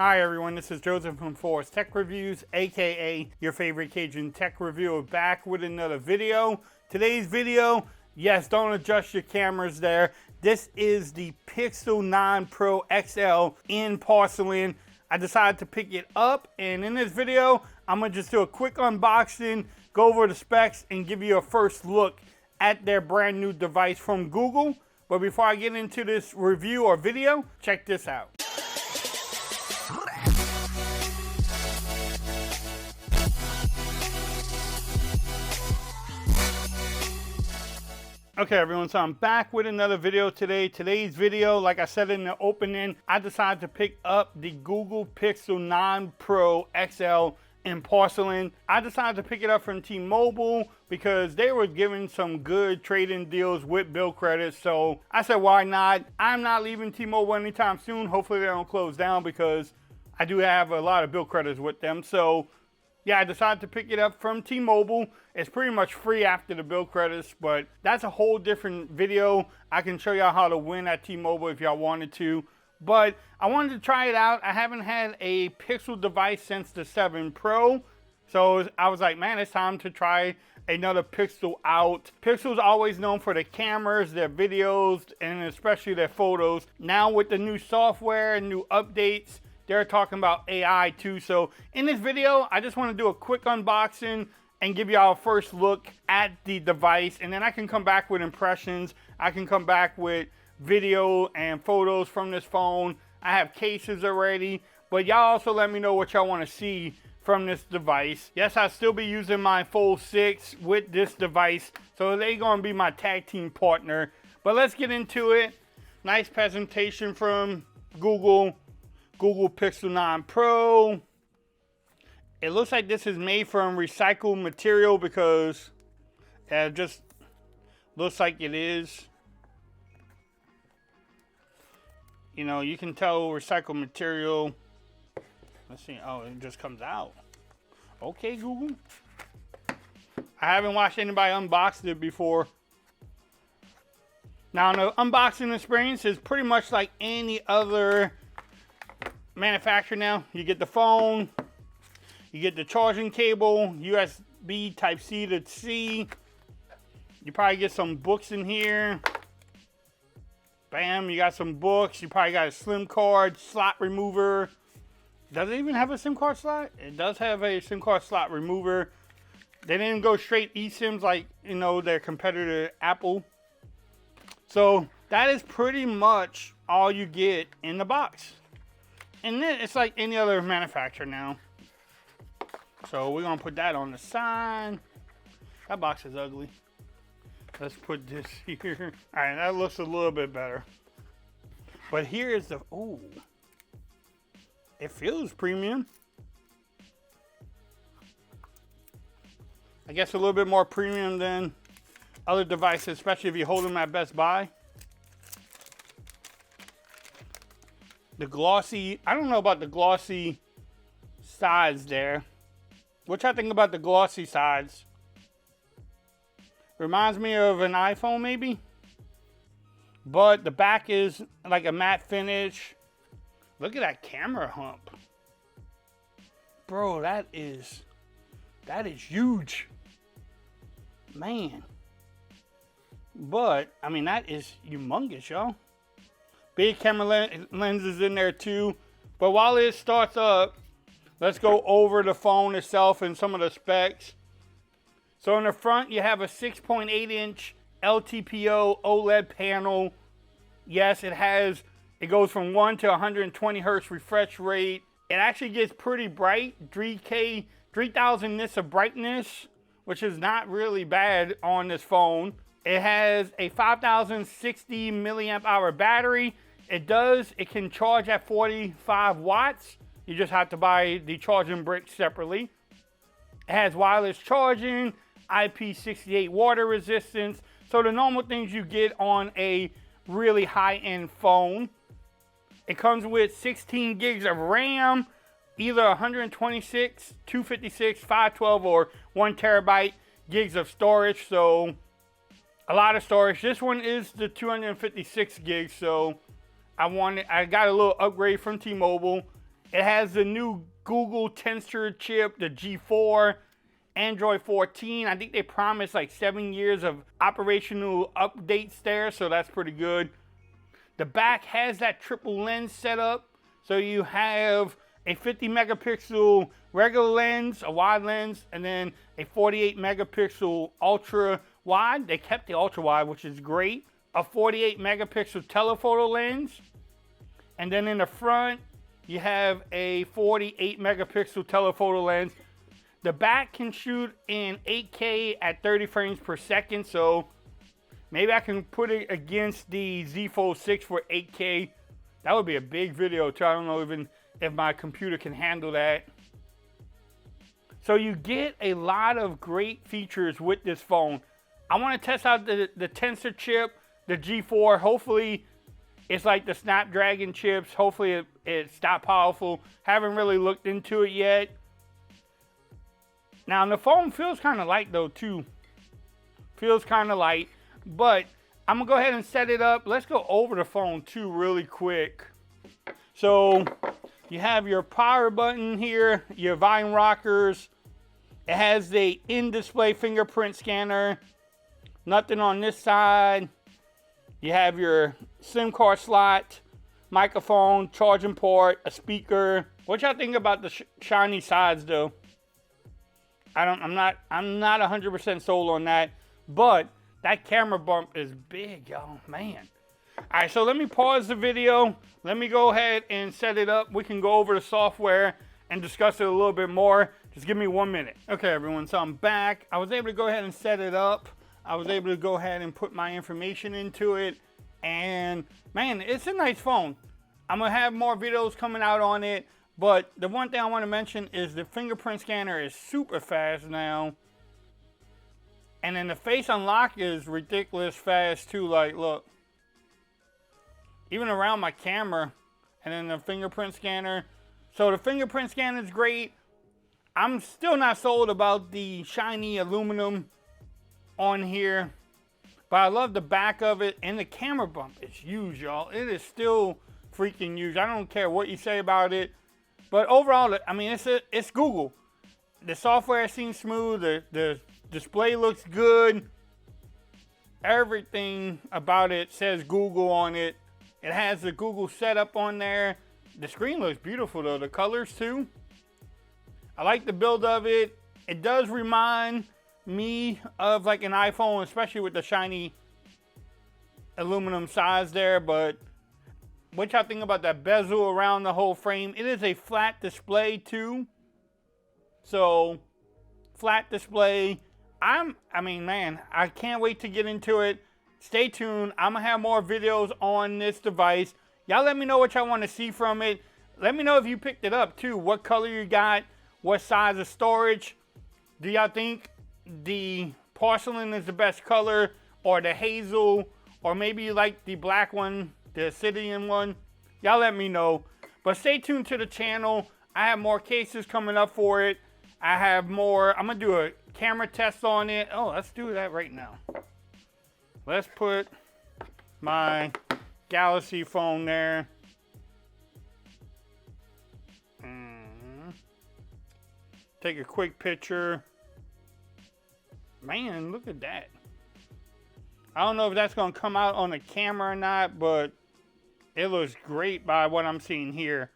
Hi everyone, this is Joseph from Forest Tech Reviews, aka your favorite Cajun tech reviewer, back with another video. Today's video, yes, don't adjust your cameras there. This is the Pixel 9 Pro XL in porcelain. I decided to pick it up, and in this video, I'm gonna just do a quick unboxing, go over the specs, and give you a first look at their brand new device from Google. But before I get into this review or video, check this out. Okay everyone, so I'm back with another video today. Today's video, like I said in the opening, I decided to pick up the Google Pixel 9 Pro XL in porcelain. I decided to pick it up from T-Mobile because they were giving some good trade-in deals with bill credits. So I said, why not? I'm not leaving T-Mobile anytime soon. Hopefully they don't close down because I do have a lot of bill credits with them. So yeah, I decided to pick it up from T-Mobile. It's pretty much free after the bill credits, but that's a whole different video. I can show y'all how to win at T-Mobile if y'all wanted to. But I wanted to try it out. I haven't had a Pixel device since the 7 Pro. So I was like, man, it's time to try another Pixel out. Pixel's always known for their cameras, their videos, and especially their photos. Now with the new software and new updates, they're talking about AI too. So in this video, I just want to do a quick unboxing and give y'all a first look at the device. And then I can come back with impressions. I can come back with video and photos from this phone. I have cases already. But y'all also let me know what y'all want to see from this device. Yes, I'll still be using my Fold 6 with this device. So they're going to be my tag team partner. But let's get into it. Nice presentation from Google Pixel 9 Pro. It looks like this is made from recycled material because it just looks like it is. You know, you can tell recycled material. Let's see. Oh, it just comes out. Okay, Google. I haven't watched anybody unbox it before. Now, the unboxing experience is pretty much like any other manufacturer now. You get the phone, you get the charging cable, USB Type-C to C. You probably get some books in here. Bam, you got some books. You probably got a SIM card slot remover. Does it even have a SIM card slot? It does have a SIM card slot remover. They didn't go straight eSIMs like, you know, their competitor Apple. So that is pretty much all you get in the box. And then it's like any other manufacturer now. So we're gonna put that on the side. That box is ugly. Let's put this here. All right, that looks a little bit better. But here is the, ooh. It feels premium. I guess a little bit more premium than other devices, especially if you hold them at Best Buy. The glossy, I don't know about the glossy sides there. What y'all think about the glossy sides? Reminds me of an iPhone maybe. But the back is like a matte finish. Look at that camera hump. Bro, that is huge. Man. But, I mean, that is humongous, y'all. Big camera lenses in there too. But while it starts up, let's go over the phone itself and some of the specs. So in the front, you have a 6.8 inch LTPO OLED panel. Yes, it goes from 1 to 120 hertz refresh rate. It actually gets pretty bright, 3K, 3000 nits of brightness, which is not really bad on this phone. It has a 5060 milliamp hour battery. It can charge at 45 watts. You just have to buy the charging brick separately. It has wireless charging, IP68 water resistance. So the normal things you get on a really high-end phone. It comes with 16 gigs of RAM, either 126, 256, 512, or 1 terabyte gigs of storage. So a lot of storage. This one is the 256 gigs, so I got a little upgrade from T-Mobile. It has the new Google Tensor chip, the G4, Android 14. I think they promised like 7 years of operational updates there, so that's pretty good. The back has that triple lens setup, so you have a 50 megapixel regular lens, a wide lens, and then a 48 megapixel ultra wide. They kept the ultra wide, which is great. A 48 megapixel telephoto lens, and then in the front you have a 48 megapixel telephoto lens. The back can shoot in 8K at 30 frames per second, so maybe I can put it against the Z Fold 6 for 8K. That would be a big video too. I don't know even if my computer can handle that. So you get a lot of great features with this phone. I want to test out the Tensor chip, the G4. Hopefully it's like the Snapdragon chips. Hopefully it's that powerful. Haven't really looked into it yet. Now the phone feels kind of light though too. Feels kind of light, but I'm gonna go ahead and set it up. Let's go over the phone too really quick. So you have your power button here, your volume rockers. It has the in-display fingerprint scanner. Nothing on this side. You have your SIM card slot, microphone, charging port, a speaker. What y'all think about the shiny sides though? I'm not 100% sold on that, but that camera bump is big, y'all, man. All right, so let me pause the video. Let me go ahead and set it up. We can go over the software and discuss it a little bit more. Just give me 1 minute. Okay, everyone, so I'm back. I was able to go ahead and set it up. I was able to go ahead and put my information into it. And man, it's a nice phone. I'm gonna have more videos coming out on it. But the one thing I want to mention is the fingerprint scanner is super fast now. And then the face unlock is ridiculous fast too. Like, look. Even around my camera. And then the fingerprint scanner. So the fingerprint scanner is great. I'm still not sold about the shiny aluminum on here. But I love the back of it. And the camera bump is huge, y'all. It is still freaking huge. I don't care what you say about it. But overall, I mean, it's Google. The software seems smooth. The display looks good. Everything about it says Google on it. It has the Google setup on there. The screen looks beautiful though. The colors too. I like the build of it. It does remind me of like an iPhone, especially with the shiny aluminum sides there, but what y'all think about that bezel around the whole frame? It is a flat display too. So, flat display. I mean, man, I can't wait to get into it. Stay tuned. I'm going to have more videos on this device. Y'all let me know what y'all want to see from it. Let me know if you picked it up too. What color you got. What size of storage. Do y'all think the porcelain is the best color? Or the hazel? Or maybe you like the black one, the obsidian one? Y'all let me know. But stay tuned to the channel. I have more cases coming up for it. I have more. I'm going to do a camera test on it. Oh, let's do that right now. Let's put my Galaxy phone there. Take a quick picture. Man, look at that. I don't know if that's going to come out on the camera or not, but it looks great by what I'm seeing here.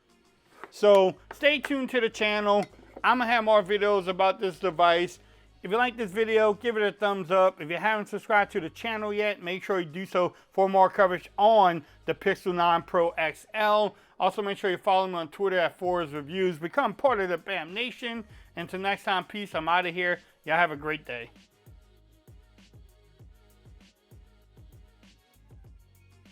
So stay tuned to the channel. I'm going to have more videos about this device. If you like this video, give it a thumbs up. If you haven't subscribed to the channel yet, make sure you do so for more coverage on the Pixel 9 Pro XL. Also, make sure you follow me on Twitter at Forrest Reviews. Become part of the BAM Nation. Until next time, peace. I'm out of here. Y'all have a great day.